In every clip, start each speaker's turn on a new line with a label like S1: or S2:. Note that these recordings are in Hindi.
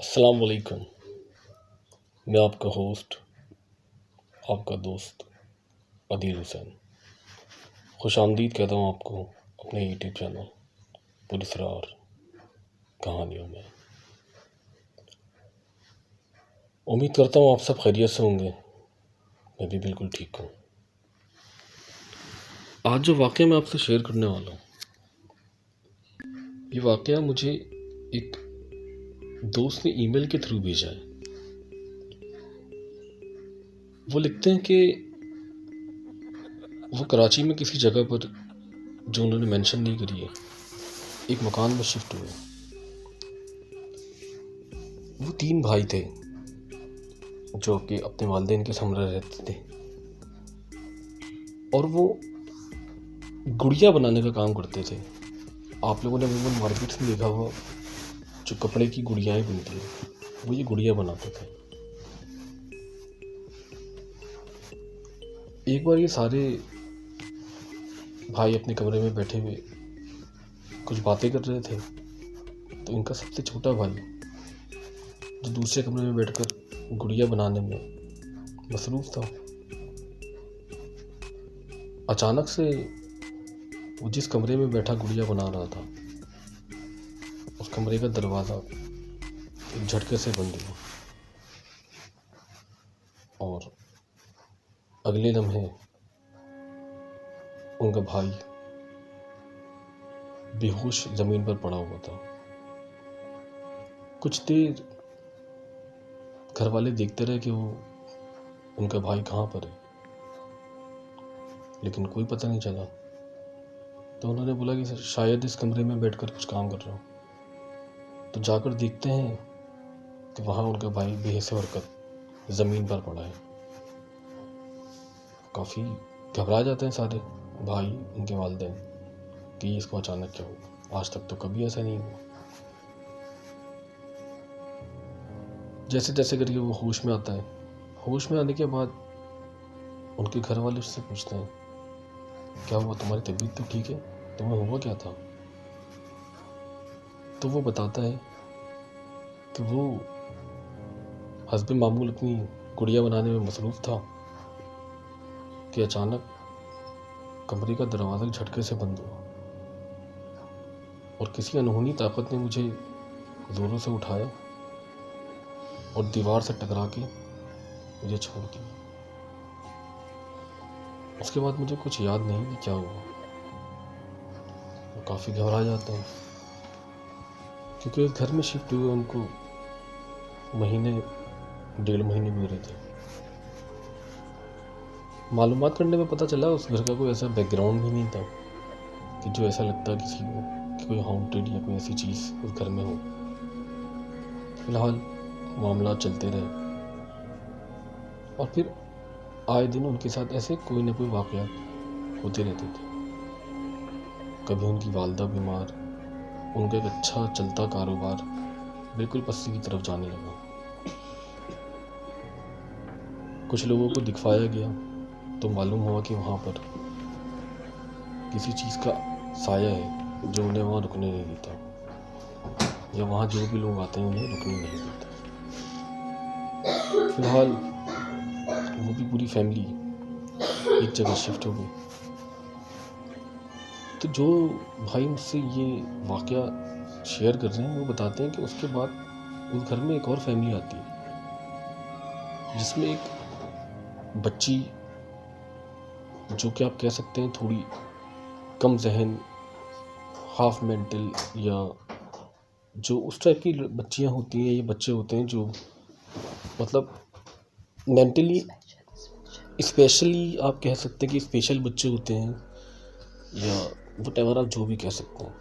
S1: अस्सलाम वालेकुम। मैं आपका होस्ट, आपका दोस्त अदील हुसैन खुशामदीद कहता हूँ आपको अपने यूट्यूब चैनल पुरस्रार कहानियों में। उम्मीद करता हूँ आप सब खैरियत से होंगे। मैं भी बिल्कुल ठीक हूँ। आज जो वाक़या मैं आपसे शेयर करने वाला हूँ, ये वाक़या मुझे एक दोस्त ने ईमेल के थ्रू भेजा है। वो लिखते हैं कि वो कराची में किसी जगह पर, जो उन्होंने मेंशन नहीं करी है, एक मकान में शिफ्ट हुए। वो 3 भाई थे जो कि अपने वालिदैन के सामने रहते थे, और वो गुड़िया बनाने का काम करते थे। आप लोगों ने अमूमन मार्केट में देखा हुआ जो कपड़े की गुड़ियाएँ बनती हैं, वो ये गुड़िया बनाते थे। एक बार ये सारे भाई अपने कमरे में बैठे हुए कुछ बातें कर रहे थे, तो इनका सबसे छोटा भाई जो दूसरे कमरे में बैठकर गुड़िया बनाने में मसरूफ़ था, अचानक से वो जिस कमरे में बैठा गुड़िया बना रहा था, उस कमरे का दरवाज़ा एक झटके से बंद हुआ और अगले लम्हे उनका भाई बेहोश ज़मीन पर पड़ा हुआ था। कुछ देर घर वाले देखते रहे कि वो उनका भाई कहाँ पर है, लेकिन कोई पता नहीं चला। तो उन्होंने बोला कि शायद इस कमरे में बैठकर कुछ काम कर रहा हूँ। तो जाकर देखते हैं कि वहाँ उनका भाई बेहिस हरकत ज़मीन पर पड़ा है। काफ़ी घबरा जाते हैं सारे भाई, उनके वालिदैन, कि इसको अचानक क्या हुआ। आज तक तो कभी ऐसा नहीं हुआ। जैसे तैसे करके वो होश में आता है। होश में आने के बाद उनके घर वाले उससे पूछते हैं, क्या हुआ, तुम्हारी तबीयत तो ठीक है, तुम्हें हुआ क्या था? तो वो बताता है कि वो हस्बे मामूल अपनी गुड़िया बनाने में मसरूफ़ था कि अचानक कमरे का दरवाज़ा झटके से बंद हुआ और किसी अनहोनी ताकत ने मुझे ज़ोरों से उठाया और दीवार से टकरा के मुझे छोड़ दिया। उसके बाद मुझे कुछ याद नहीं कि क्या हुआ। वो काफ़ी घबरा जाते हैं क्योंकि इस घर में शिफ्ट हुए उनको महीने 1.5 महीने भी हो रहे थे। मालूमात करने में पता चला उस घर का कोई ऐसा बैकग्राउंड भी नहीं था कि जो ऐसा लगता किसी को कि कोई हॉन्टेड या कोई ऐसी चीज़ उस घर में हो। फिलहाल मामला चलते रहे और फिर आए दिन उनके साथ ऐसे कोई न कोई वाक़यात होते रहते थे। कभी उनकी वालदा बीमार, उनका एक अच्छा चलता कारोबार बिल्कुल पस्ती की तरफ जाने लगा। कुछ लोगों को दिखवाया गया तो मालूम हुआ कि वहाँ पर किसी चीज़ का साया है जो उन्हें वहाँ रुकने नहीं देता, या वहाँ जो भी लोग आते हैं उन्हें रुकने नहीं देता। फिलहाल वो भी पूरी फैमिली एक जगह शिफ्ट हो गई। तो जो भाई मुझसे ये वाक़या शेयर कर रहे हैं, वो बताते हैं कि उसके बाद उस घर में एक और फैमिली आती है जिसमें एक बच्ची, जो कि आप कह सकते हैं थोड़ी कम जहन, हाफ मेंटल, या जो उस टाइप की बच्चियां होती हैं, ये बच्चे होते हैं जो मतलब मेंटली स्पेशली, आप कह सकते हैं कि स्पेशल बच्चे होते हैं, या वटेवर आप जो भी कह सकते हैं।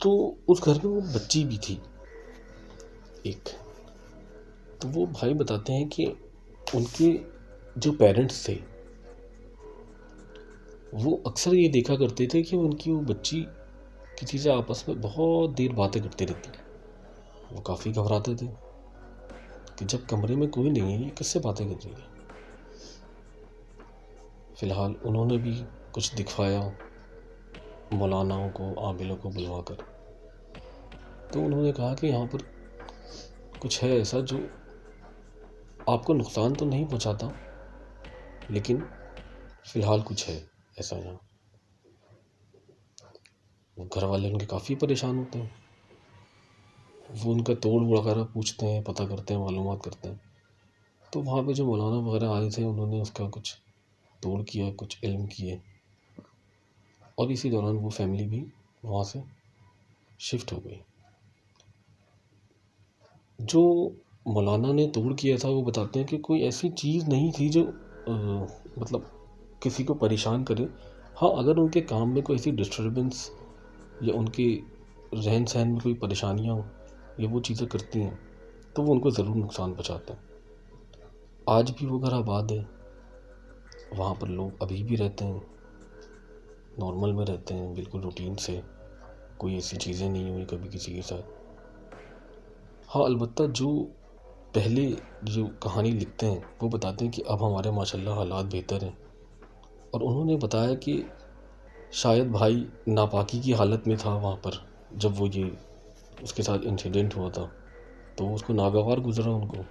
S1: तो उस घर में वो बच्ची भी थी एक। तो वो भाई बताते हैं कि उनके जो पेरेंट्स थे वो अक्सर ये देखा करते थे कि उनकी वो बच्ची किसी से आपस में बहुत देर बातें करती रहती। वो काफ़ी घबराते थे कि जब कमरे में कोई नहीं है, ये किससे बातें कर रही है। फिलहाल उन्होंने भी कुछ दिखवाया मौलानाओं को, आमिलों को बुलवा कर। तो उन्होंने कहा कि यहाँ पर कुछ है ऐसा जो आपको नुकसान तो नहीं पहुंचाता, लेकिन फ़िलहाल कुछ है ऐसा यहाँ। वो घर वाले उनके काफ़ी परेशान होते हैं, वो उनका तोड़ वगैरह पूछते हैं, पता करते हैं, मालूमात करते हैं। तो वहाँ पे जो मौलाना वगैरह आए थे उन्होंने उसका कुछ तोड़ किया, कुछ इल्म किए, और इसी दौरान वो फैमिली भी वहाँ से शिफ्ट हो गई। जो मौलाना ने तोड़ किया था वो बताते हैं कि कोई ऐसी चीज़ नहीं थी जो मतलब किसी को परेशान करे। हाँ, अगर उनके काम में कोई ऐसी डिस्टर्बेंस या उनके रहन सहन में कोई परेशानियाँ हो या वो चीज़ें करती हैं तो वो उनको ज़रूर नुकसान पहुँचाते हैं। आज भी वो घर आबाद है, वहाँ पर लोग अभी भी रहते हैं, नॉर्मल में रहते हैं, बिल्कुल रूटीन से, कोई ऐसी चीज़ें नहीं हुई कभी किसी के साथ। हाँ, अलबत्ता जो पहले जो कहानी लिखते हैं वो बताते हैं कि अब हमारे माशाल्लाह हालात बेहतर हैं, और उन्होंने बताया कि शायद भाई नापाकी की हालत में था वहाँ पर जब वो ये उसके साथ इंसिडेंट हुआ था, तो उसको नागवार गुजरा उनको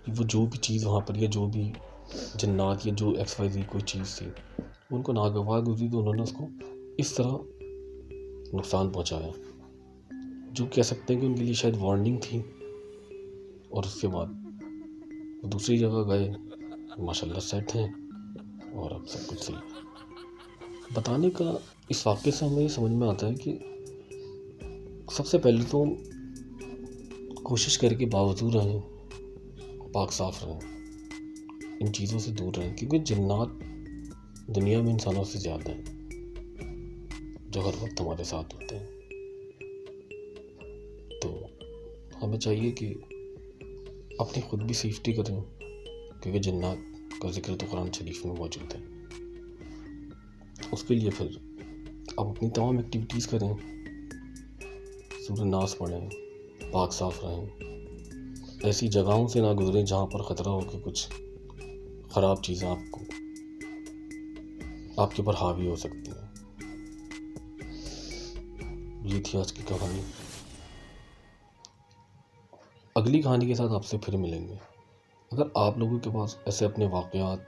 S1: कि वो जो भी चीज़ वहाँ पर या जो भी जन्नात या जो XYZ कोई चीज़ थी उनको नागवार गुजरी, तो उन्होंने उसको इस तरह नुकसान पहुँचाया जो कह सकते हैं कि उनके लिए शायद वार्निंग थी। और उसके बाद वो दूसरी जगह गए, माशाल्लाह सेट हैं, और अब सब कुछ सही है। बताने का इस वाक़े से हमें समझ में आता है कि सबसे पहले तो कोशिश करके बावजूद रहें, पाक साफ रहें, इन चीज़ों से दूर रहें, क्योंकि जिन्नात दुनिया में इंसानों से ज़्यादा हैं जो हर वक्त हमारे साथ होते हैं। तो हमें चाहिए कि अपनी खुद भी सेफ्टी करें, क्योंकि जिन्नात का जिक्र तो कुरान शरीफ में मौजूद है। उसके लिए फिर आप अपनी तमाम एक्टिविटीज़ करें, सूरह नास पढ़ें, पाक साफ रहें, ऐसी जगहों से ना गुजरें जहाँ पर ख़तरा हो कि कुछ ख़राब चीज़ें आपके ऊपर हावी हो सकती हैं। ये थी आज की कहानी। अगली कहानी के साथ आपसे फिर मिलेंगे। अगर आप लोगों के पास ऐसे अपने वाक़यात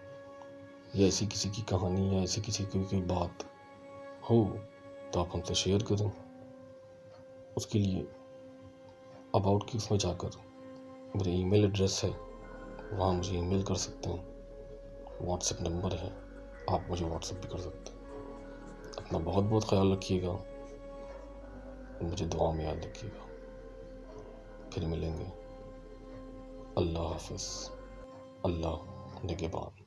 S1: या ऐसी किसी की कहानी या ऐसी किसी की कोई बात हो तो आप हमसे शेयर करें। उसके लिए अबाउट की उसमें जाकर मेरा ईमेल एड्रेस है, वहाँ मुझे ईमेल कर सकते हैं। व्हाट्सएप नंबर है, आप मुझे व्हाट्सएप भी कर सकते हैं। अपना बहुत बहुत ख्याल रखिएगा, मुझे दुआ में याद रखिएगा। फिर मिलेंगे। अल्लाह हाफ़िज़। अल्लाह निगहबान।